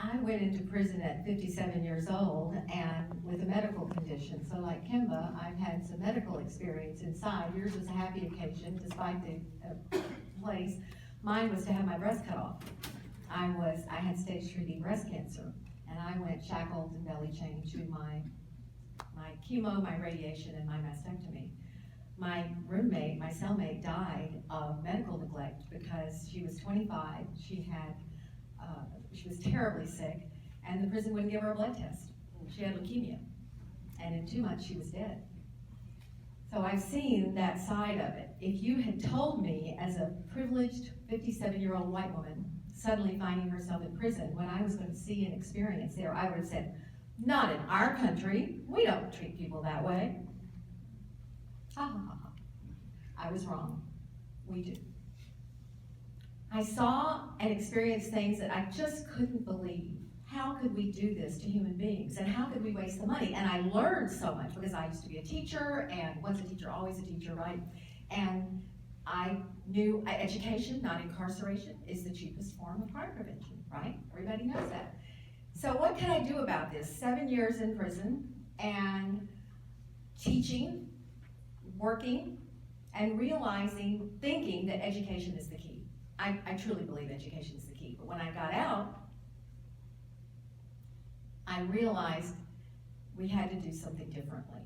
I went into prison at 57 years old and with a medical condition. So like Kimba, I've had some medical experience inside. Yours was a happy occasion despite the place. Mine was to have my breast cut off. I had stage 3D breast cancer, and I went shackled and belly chained to my chemo, my radiation, and my mastectomy. My roommate, my cellmate, died of medical neglect because she was 25. She was terribly sick, and the prison wouldn't give her a blood test. She had leukemia, and in 2 months she was dead. So I've seen that side of it. If you had told me as a privileged 57-year-old white woman suddenly finding herself in prison, what I was going to see and experience there, I would have said, not in our country. We don't treat people that way. Ha ha ha ha. I was wrong. We do. I saw and experienced things that I just couldn't believe. How could we do this to human beings? And how could we waste the money? And I learned so much because I used to be a teacher, and once a teacher, always a teacher, right? And I knew education, not incarceration, is the cheapest form of crime prevention, right? Everybody knows that. So what can I do about this? 7 years in prison and teaching, working, and realizing, thinking that education is the key. I truly believe education is the key. But when I got out, I realized we had to do something differently.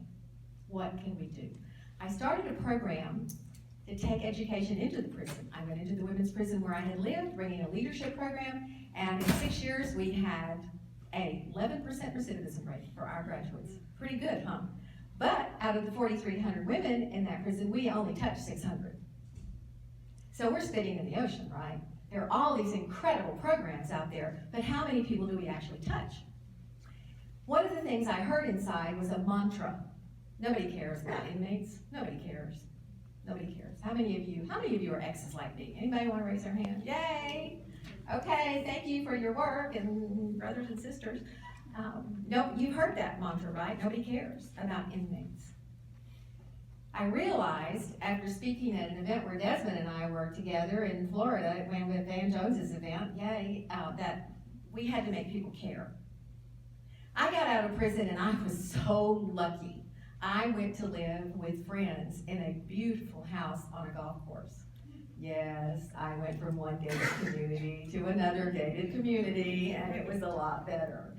What can we do? I started a program to take education into the prison. I went into the women's prison where I had lived, bringing a leadership program, and in 6 years we had a 11% recidivism rate for our graduates. Pretty good, huh? But out of the 4,300 women in that prison, we only touched 600. So we're spitting in the ocean, right? There are all these incredible programs out there, but how many people do we actually touch? One of the things I heard inside was a mantra. Nobody cares about inmates. Nobody cares. Nobody cares. How many of you are exes like me? Anybody want to raise their hand? Yay! Okay, thank you for your work, and brothers and sisters. No, you've heard that mantra, right? Nobody cares about inmates. I realized after speaking at an event where Desmond and I were together in Florida, when with Van Jones's event, that we had to make people care. I got out of prison and I was so lucky. I went to live with friends in a beautiful house on a golf course. Yes, I went from one gated community to another gated community, and it was a lot better.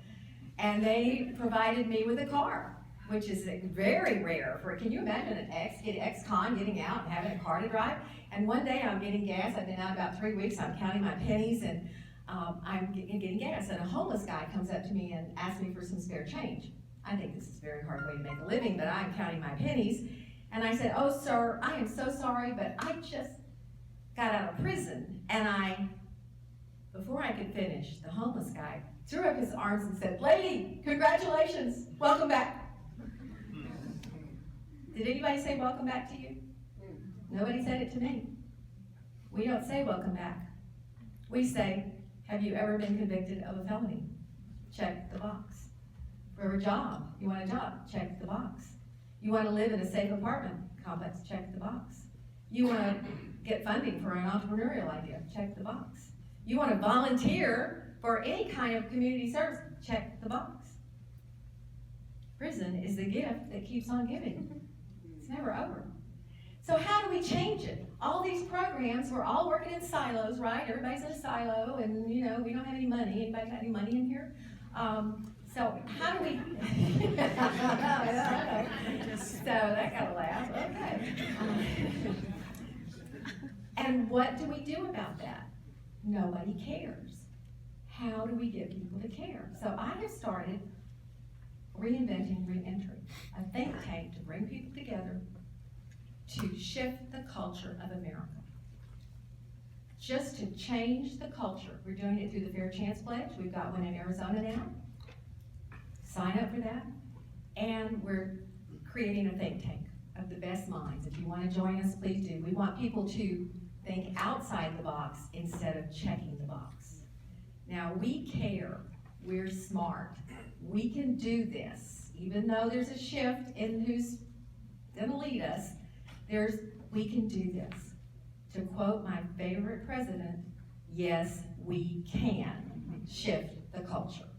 And they provided me with a car, which is very rare for, can you imagine an ex-con getting out and having a car to drive? And one day I'm getting gas, I've been out about 3 weeks, I'm counting my pennies, and I'm getting gas, and a homeless guy comes up to me and asks me for some spare change. I think this is a very hard way to make a living, but I'm counting my pennies. And I said, "Oh, sir, I am so sorry, but I just got out of prison." And before I could finish, the homeless guy threw up his arms and said, "Lady, congratulations, welcome back." Did anybody say welcome back to you? Nobody said it to me. We don't say welcome back. We say, have you ever been convicted of a felony? Check the box. For a job, you want a job? Check the box. You want to live in a safe apartment complex? Check the box. You want to get funding for an entrepreneurial idea? Check the box. You want to volunteer for any kind of community service? Check the box. Prison is the gift that keeps on giving. It's never over. So how do we change it? All these programs, we're all working in silos, right? Everybody's in a silo, and we don't have any money. Anybody got any money in here? So how do we? So that got a laugh. Okay. And what do we do about that? Nobody cares. How do we get people to care? So I have started Reinventing ReEntry, a think tank to bring people together to shift the culture of America. Just to change the culture. We're doing it through the Fair Chance Pledge. We've got one in Arizona now. Sign up for that. And we're creating a think tank of the best minds. If you want to join us, please do. We want people to think outside the box instead of checking the box. Now, we care. We're smart. We can do this. Even though there's a shift in who's going to lead us, we can do this. To quote my favorite president, yes, we can shift the culture.